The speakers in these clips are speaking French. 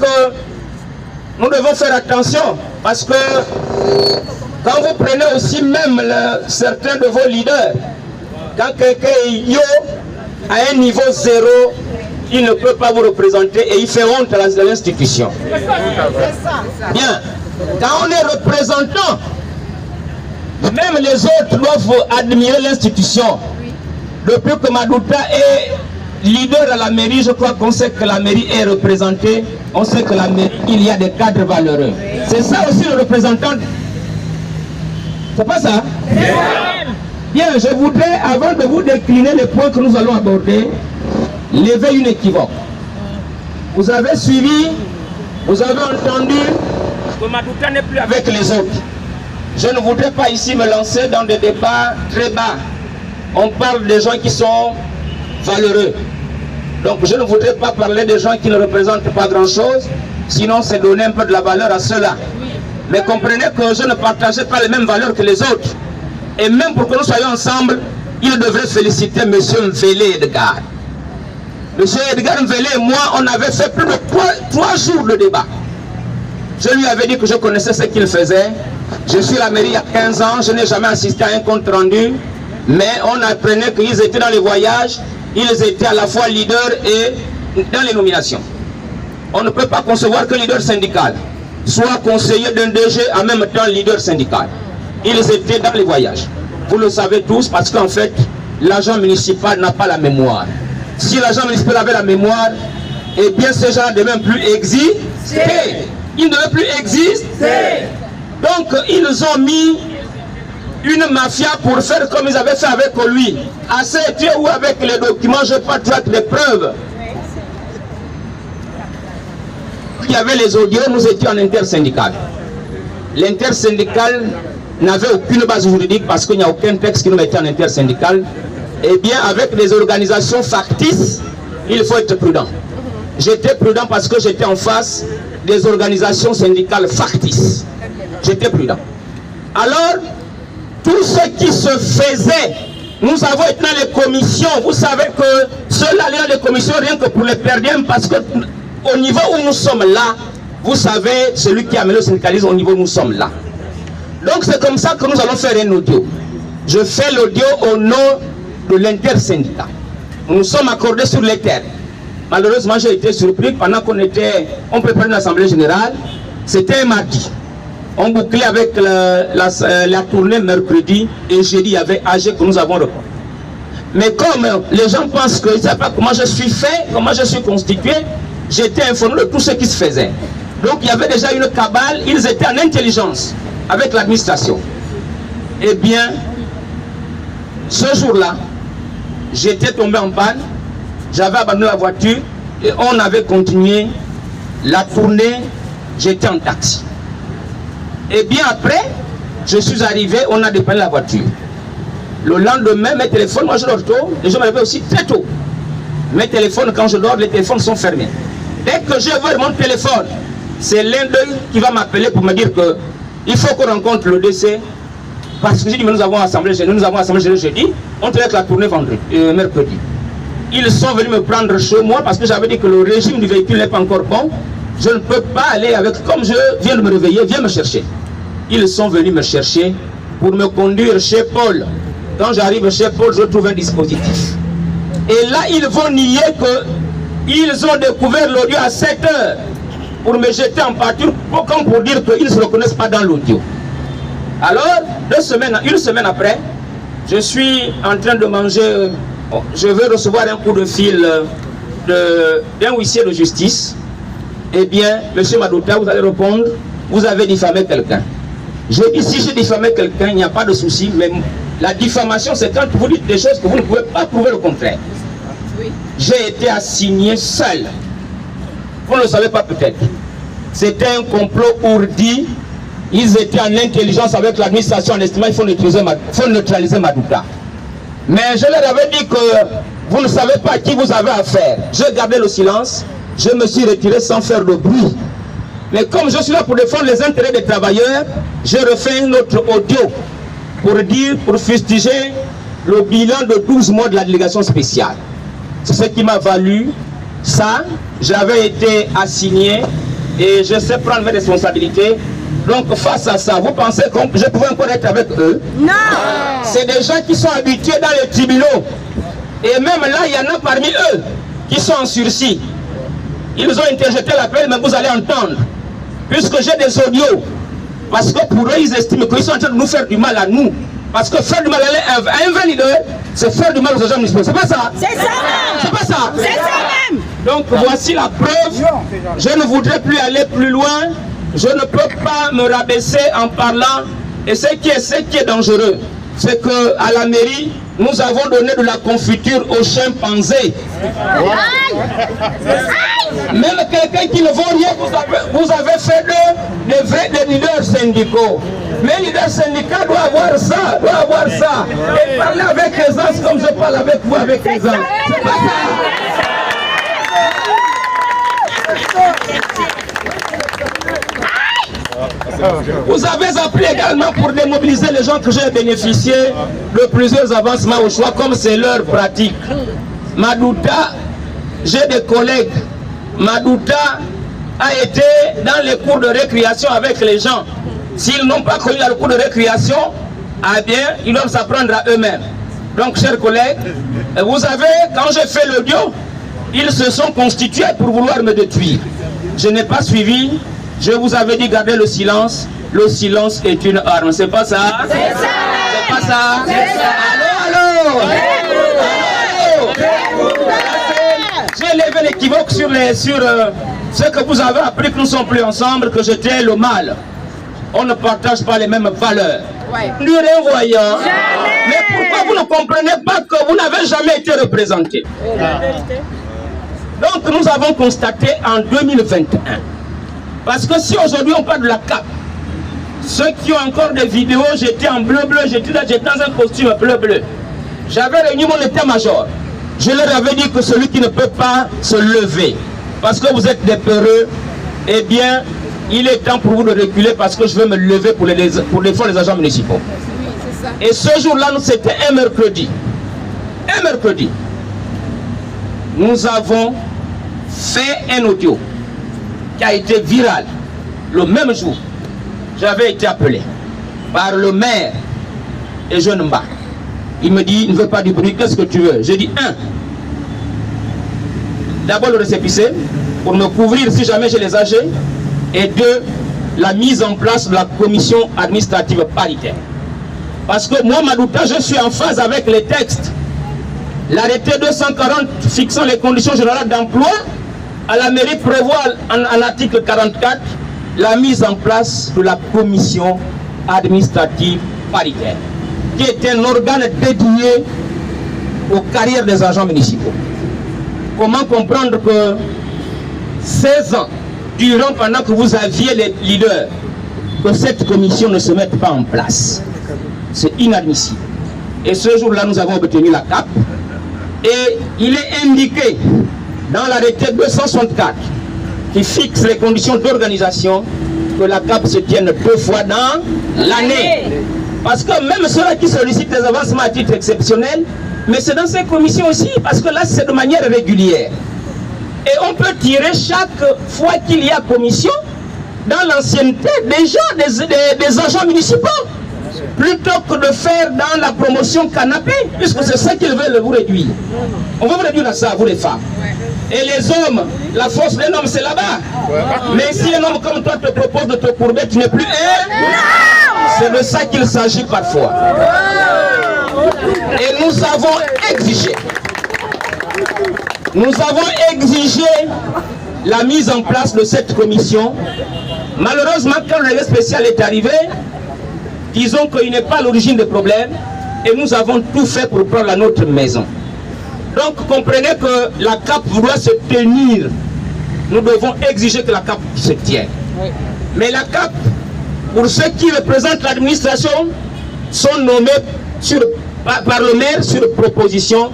que nous devons faire attention, parce que quand vous prenez aussi même certains de vos leaders, quand quelqu'un est yo à un niveau 0, il ne peut pas vous représenter et il fait honte à l'institution. Bien, quand on est représentant, même les autres doivent admirer l'institution. Depuis que Madouta est leader à la mairie, je crois qu'on sait que la mairie est représentée, on sait que la mairie, il y a des cadres valeureux. C'est ça aussi le représentant. C'est pas ça? Bien, je voudrais, avant de vous décliner les points que nous allons aborder, lever une équivoque. Vous avez suivi, vous avez entendu que Madouta n'est plus avec les autres. Je ne voudrais pas ici me lancer dans des débats très bas. On parle des gens qui sont valeureux. Donc je ne voudrais pas parler des gens qui ne représentent pas grand-chose, sinon c'est donner un peu de la valeur à ceux-là. Mais comprenez que je ne partageais pas les mêmes valeurs que les autres. Et même pour que nous soyons ensemble, il devrait féliciter M. Mvélé Edgar. M. Edgar Mvélé et moi, on avait fait plus de 3 jours de débat. Je lui avais dit que je connaissais ce qu'il faisait. Je suis à la mairie il y a 15 ans, je n'ai jamais assisté à un compte rendu. Mais on apprenait qu'ils étaient dans les voyages, ils étaient à la fois leaders et dans les nominations. On ne peut pas concevoir que leader syndical soit conseiller d'un DG en même temps leader syndical. Ils étaient dans les voyages. Vous le savez tous parce qu'en fait, l'agent municipal n'a pas la mémoire. Si l'agent municipal avait la mémoire, eh bien ces gens ne devaient même plus exister. Ils ne devaient plus exister. Donc ils ont mis une mafia pour faire comme ils avaient fait avec lui. Assez ou avec les documents, je pas traque des preuves. Il y avait les audios, nous étions en intersyndical. L'intersyndical n'avait aucune base juridique parce qu'il n'y a aucun texte qui nous mettait en intersyndical. Eh bien, avec des organisations factices, il faut être prudent. J'étais prudent parce que j'étais en face des organisations syndicales factices. J'étais prudent. Alors, tout ce qui se faisait, nous avons été dans les commissions. Vous savez que ceux-là allaient dans les commissions rien que pour les perdièmes, parce que au niveau où nous sommes là, vous savez, celui qui a mené le syndicalisme au niveau où nous sommes là. Donc c'est comme ça que nous allons faire un audio. Je fais l'audio au nom de l'intersyndicat. Nous nous sommes accordés sur les terres. Malheureusement, j'ai été surpris pendant on préparait une assemblée générale. C'était un mardi. On bouclait avec la tournée mercredi et jeudi, il y avait AG que nous avons repris. Mais comme les gens pensent qu'ils ne savent pas comment je suis fait, comment je suis constitué, j'étais informé de tout ce qui se faisait. Donc il y avait déjà une cabale, ils étaient en intelligence avec l'administration. Eh bien, ce jour-là, j'étais tombé en panne, j'avais abandonné la voiture et on avait continué la tournée, j'étais en taxi. Et bien après, je suis arrivé, on a dépanné la voiture. Le lendemain, mes téléphones, moi je dors tôt, et je me réveille aussi très tôt. Mes téléphones, quand je dors, les téléphones sont fermés. Dès que je vois mon téléphone, c'est l'un d'eux qui va m'appeler pour me dire qu'il faut qu'on rencontre le décès. Parce que j'ai dit, mais nous avons assemblé jeudi, on tenait que la tournée mercredi. Ils sont venus me prendre chez moi parce que j'avais dit que le régime du véhicule n'est pas encore bon. Je ne peux pas aller avec, comme je viens de me réveiller, viens me chercher. Ils sont venus me chercher pour me conduire chez Paul. Quand j'arrive chez Paul, je trouve un dispositif. Et là, ils vont nier qu'ils ont découvert l'audio à 7 heures pour me jeter en pâture, comme pour dire qu'ils ne se reconnaissent pas dans l'audio. Alors, une semaine après, je suis en train de manger, je vais recevoir un coup de fil d'un huissier de justice. Eh bien, monsieur Madouta, vous allez répondre, vous avez diffamé quelqu'un. Je dis, si j'ai diffamé quelqu'un, il n'y a pas de souci, mais la diffamation, c'est quand vous dites des choses que vous ne pouvez pas prouver le contraire. Oui. J'ai été assigné seul. Vous ne le savez pas peut-être. C'était un complot ourdi. Ils étaient en intelligence avec l'administration en estimant qu'il faut neutraliser Madouta. Mais je leur avais dit que vous ne savez pas à qui vous avez affaire. J'ai gardé le silence. Je me suis retiré sans faire de bruit. Mais comme je suis là pour défendre les intérêts des travailleurs, je refais une autre audio pour fustiger le bilan de 12 mois de la délégation spéciale. C'est ce qui m'a valu ça. J'avais été assigné et je sais prendre mes responsabilités. Donc face à ça, vous pensez que je pouvais encore être avec eux? Non. C'est des gens qui sont habitués dans les tribunaux. Et même là, il y en a parmi eux qui sont en sursis. Ils ont interjeté l'appel, mais vous allez entendre. Puisque j'ai des audios. Parce que pour eux, ils estiment qu'ils sont en train de nous faire du mal à nous. Parce que faire du mal à un vrai leader, c'est faire du mal aux agents municipaux. C'est pas ça? C'est ça même. C'est pas ça? C'est ça même. Donc voici la preuve. Je ne voudrais plus aller plus loin. Je ne peux pas me rabaisser en parlant. Et ce qui est dangereux, c'est qu'à la mairie, nous avons donné de la confiture aux chimpanzés. Même quelqu'un qui ne vaut rien, vous avez fait des leaders syndicaux. Mais les leaders syndicaux doivent avoir ça, Et parler avec aisance comme je parle avec vous avec aisance. C'est pas ça. Vous avez appelé également pour démobiliser les gens que j'ai bénéficié de plusieurs avancements au choix, comme c'est leur pratique. Madouta, j'ai des collègues. Madouta a été dans les cours de récréation avec les gens. S'ils n'ont pas connu le cours de récréation, eh bien, ils doivent s'apprendre à eux-mêmes. Donc, chers collègues, vous avez, quand j'ai fait l'audio, ils se sont constitués pour vouloir me détruire. Je n'ai pas suivi. Je vous avais dit garder le silence. Le silence est une arme. C'est pas ça? C'est ça. C'est pas ça? C'est ça. Allô? J'ai levé l'équivoque sur ce que vous avez appris que nous ne sommes plus ensemble, que j'étais le mal. On ne partage pas les mêmes valeurs. Nous voyons. Mais pourquoi vous ne comprenez pas que vous n'avez jamais été représenté? Donc nous avons constaté en 2021. Parce que si aujourd'hui on parle de la CAP, ceux qui ont encore des vidéos, j'étais en bleu-bleu, j'étais dans un costume bleu-bleu. J'avais réuni mon état-major. Je leur avais dit que celui qui ne peut pas se lever, parce que vous êtes des peureux, eh bien, il est temps pour vous de reculer parce que je veux me lever pour défendre les agents municipaux. Et ce jour-là, c'était un mercredi. Un mercredi. Nous avons fait un audio qui a été viral le même jour. J'avais été appelé par le maire et Jeune Mba. Il me dit, il ne veut pas du bruit, qu'est-ce que tu veux? J'ai dit, d'abord le récépissé pour me couvrir si jamais j'ai les âgés, et deux, la mise en place de la commission administrative paritaire. Parce que moi, Madouta, je suis en phase avec les textes. L'arrêté 240 fixant les conditions générales d'emploi à la mairie prévoit en article 44 la mise en place de la commission administrative paritaire, qui est un organe dédié aux carrières des agents municipaux. Comment comprendre que 16 ans, durant pendant que vous aviez les leaders, que cette commission ne se mette pas en place? C'est inadmissible. Et ce jour-là, nous avons obtenu la CAP. Et il est indiqué dans l'arrêté 264 qui fixe les conditions d'organisation que la CAP se tienne 2 fois dans l'année. Parce que même ceux-là qui sollicitent des avancements à titre exceptionnel, mais c'est dans ces commissions aussi, parce que là c'est de manière régulière. Et on peut tirer chaque fois qu'il y a commission dans l'ancienneté des gens, des agents municipaux, plutôt que de faire dans la promotion canapé, puisque c'est ça qu'ils veulent vous réduire. On va vous réduire à ça, vous les femmes. Et les hommes, la force d'un homme c'est là-bas. Mais si un homme comme toi te propose de te courber, tu n'es plus un. C'est de ça qu'il s'agit parfois. Et nous avons exigé la mise en place de cette commission. Malheureusement, quand le délégué spécial est arrivé, disons qu'il n'est pas à l'origine des problèmes et nous avons tout fait pour prendre à notre maison. Donc comprenez que la CAP doit se tenir. Nous devons exiger que la CAP se tienne. Mais la CAP, pour ceux qui représentent l'administration, sont nommés par le maire sur proposition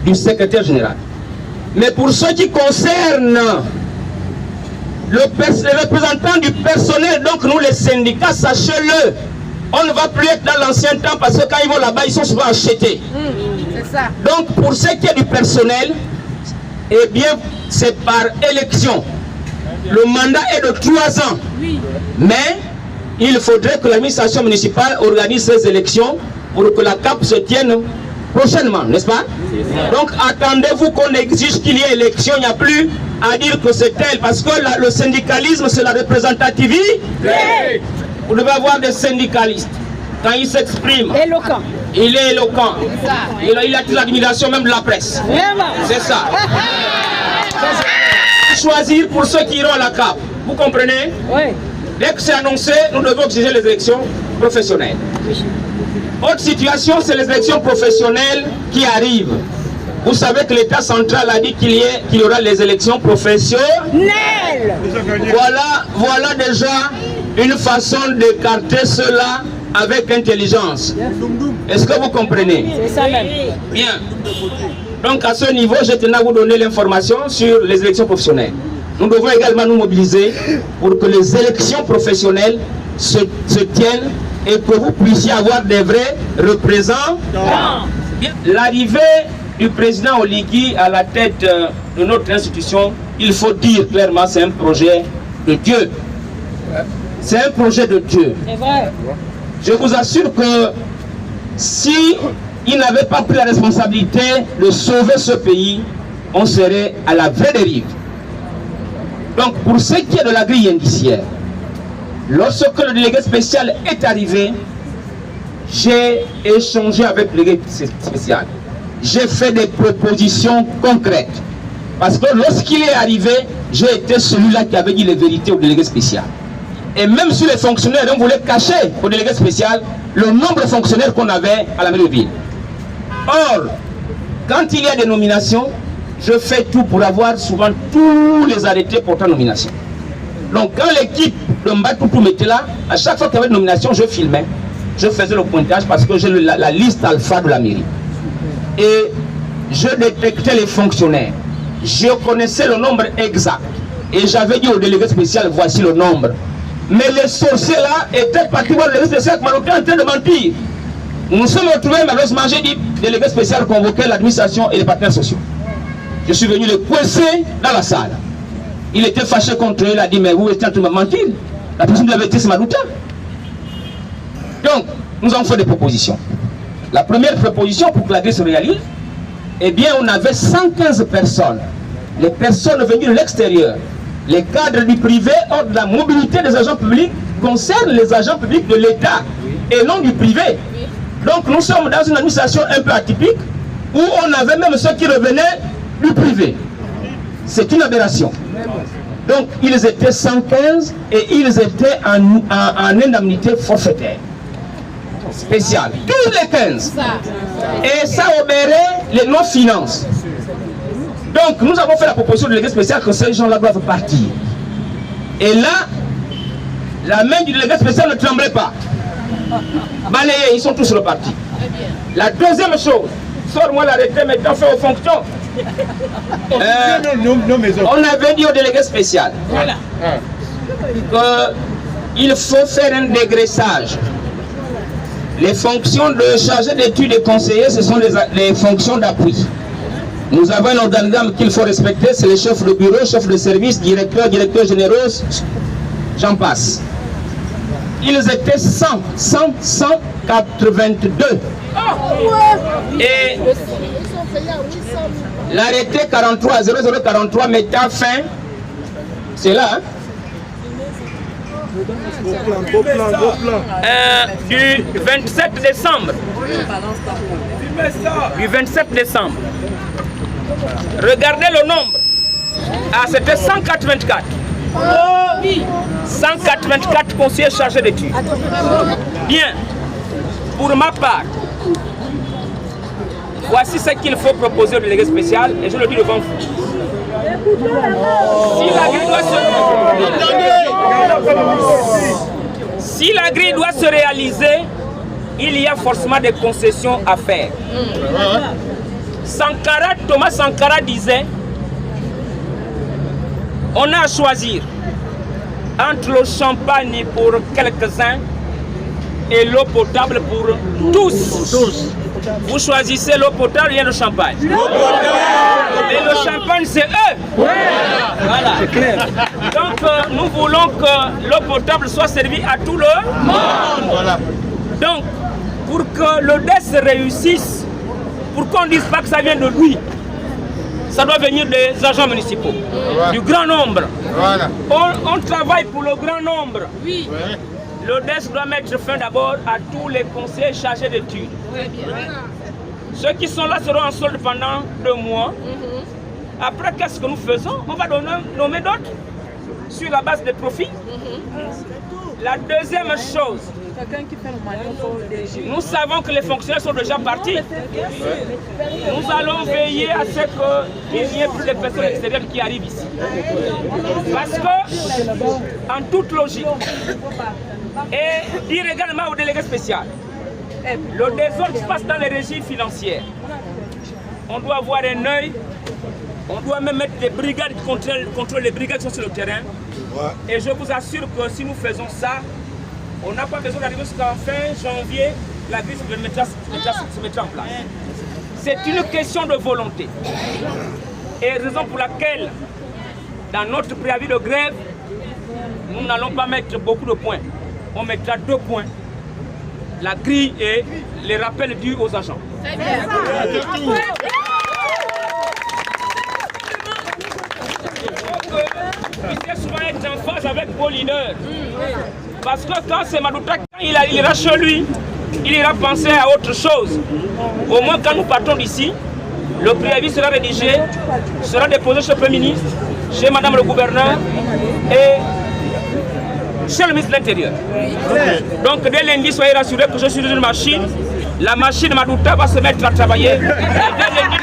du secrétaire général. Mais pour ceux qui concernent les représentants du personnel, donc nous les syndicats, sachez-le, on ne va plus être dans l'ancien temps parce que quand ils vont là-bas, ils sont souvent achetés. Ça. Donc pour ce qui est du personnel, eh bien c'est par élection. le mandat est de 3 ans. Mais il faudrait que l'administration municipale organise ces élections pour que la CAP se tienne prochainement, n'est-ce pas? Donc attendez-vous qu'on exige qu'il y ait élection, il n'y a plus à dire que c'est tel, parce que le syndicalisme c'est la représentativité. Vous devez avoir des syndicalistes. Quand il s'exprime, il est éloquent. Il attire l'admiration même de la presse. C'est ça. Choisir pour ceux qui iront à la CAP. Vous comprenez? Oui. Dès que c'est annoncé, nous devons exiger les élections professionnelles. Autre situation, c'est les élections professionnelles qui arrivent. Vous savez que l'État central a dit qu'il y aura les élections professionnelles. Voilà déjà une façon d'écarter cela avec intelligence. Est-ce que vous comprenez? C'est ça même. Bien. Donc à ce niveau, je tenais à vous donner l'information sur les élections professionnelles. Nous devons également nous mobiliser pour que les élections professionnelles se tiennent et que vous puissiez avoir des vrais représentants. L'arrivée du président Oligui à la tête de notre institution, il faut dire clairement, c'est un projet de Dieu. C'est un projet de Dieu. C'est vrai. Je vous assure que si il n'avait pas pris la responsabilité de sauver ce pays, on serait à la vraie dérive. Donc pour ce qui est de la grille indiciaire, lorsque le délégué spécial est arrivé, j'ai échangé avec le délégué spécial. J'ai fait des propositions concrètes. Parce que lorsqu'il est arrivé, j'ai été celui-là qui avait dit les vérités au délégué spécial. Et même sur les fonctionnaires, on voulait cacher au délégué spécial le nombre de fonctionnaires qu'on avait à la mairie de ville. Or, quand il y a des nominations, je fais tout pour avoir souvent tous les arrêtés portant nomination. Donc quand l'équipe de Mbatutu était là, à chaque fois qu'il y avait une nomination, je filmais. Je faisais le pointage parce que j'ai la liste alpha de la mairie. Et je détectais les fonctionnaires. Je connaissais le nombre exact. Et j'avais dit au délégué spécial, voici le nombre. Mais les sorciers là étaient partis voir le délégué spécial qui m'a en train de mentir. Nous nous sommes retrouvés, malheureusement, j'ai dit, délégué spécial convoquait l'administration et les partenaires sociaux. Je suis venu le coincer dans la salle. Il était fâché contre eux, il a dit, mais vous êtes en train de me mentir. La personne de la vérité, c'est Malouta. Donc, nous avons fait des propositions. La première proposition pour que la grille se réalise, eh bien, on avait 115 personnes. Les personnes venues de l'extérieur. Les cadres du privé, hors de la mobilité des agents publics, concernent les agents publics de l'État et non du privé. Donc, nous sommes dans une administration un peu atypique où on avait même ceux qui revenaient du privé. C'est une aberration. Donc, ils étaient 115 et ils étaient en indemnité forfaitaire spéciale. Tous les 15. Et ça obérait les non-finances. Donc, nous avons fait la proposition de délégué spécial que ces gens-là doivent partir. Et là, la main du délégué spécial ne tremblait pas. Balayés, ils sont tous repartis. La deuxième chose, sors-moi l'arrêté mettant fin aux fonctions. On avait dit au délégué spécial qu'il faut faire un dégraissage. Les fonctions de chargé d'études et conseiller, ce sont les fonctions d'appui. Nous avons un organigramme qu'il faut respecter, c'est les chefs de bureau, chefs de service, directeurs généraux, j'en passe. Ils étaient 182. Et l'arrêté 0043 mettant fin, c'est là, hein? Du 27 décembre. Du 27 décembre. Regardez le nombre. Ah, c'était 184. 184 conseillers chargés d'études. Bien. Pour ma part, voici ce qu'il faut proposer au délégué spécial, et je le dis devant vous. Si la grille doit se réaliser, il y a forcément des concessions à faire. Thomas Sankara disait, on a à choisir entre le champagne pour quelques-uns et l'eau potable pour tous. Vous choisissez l'eau potable et le champagne. Et le champagne, c'est eux. Voilà. C'est clair. Donc nous voulons que l'eau potable soit servie à tout le monde. Voilà. Donc pour que le DES réussisse, pour qu'on ne dise pas que ça vient de lui, ça doit venir des agents municipaux, du grand nombre. Voilà. On travaille pour le grand nombre. Oui. Le DES doit mettre fin d'abord à tous les conseils chargés d'études. Oui, ceux qui sont là seront en solde pendant 2 mois. Après, qu'est-ce que nous faisons? On va nommer d'autres sur la base des profits. La deuxième chose, nous savons que les fonctionnaires sont déjà partis. Nous allons veiller à ce qu'il n'y ait plus de personnes extérieures qui arrivent ici. Parce que, en toute logique, et dire également au délégué spécial, le désordre se passe dans les régies financières. On doit avoir un œil, on doit même mettre des brigades qui contrôlent les brigades qui sont sur le terrain. Et je vous assure que si nous faisons ça, on n'a pas besoin d'arriver jusqu'en fin janvier, la vie se mettra en place. C'est une question de volonté. Et raison pour laquelle, dans notre préavis de grève, nous n'allons pas mettre beaucoup de points. On mettra 2 points. La grille et les rappels dus aux agents. Il faut souvent être en phase avec vos leaders. Parce que quand c'est Madouta, quand il ira chez lui, il ira penser à autre chose. Au moins quand nous partons d'ici, le préavis sera rédigé, sera déposé chez le Premier ministre, chez Madame le gouverneur et chez le ministre de l'Intérieur. Donc dès lundi, soyez rassurés que je suis dans une machine. La machine Madouta va se mettre à travailler. Et dès lundi,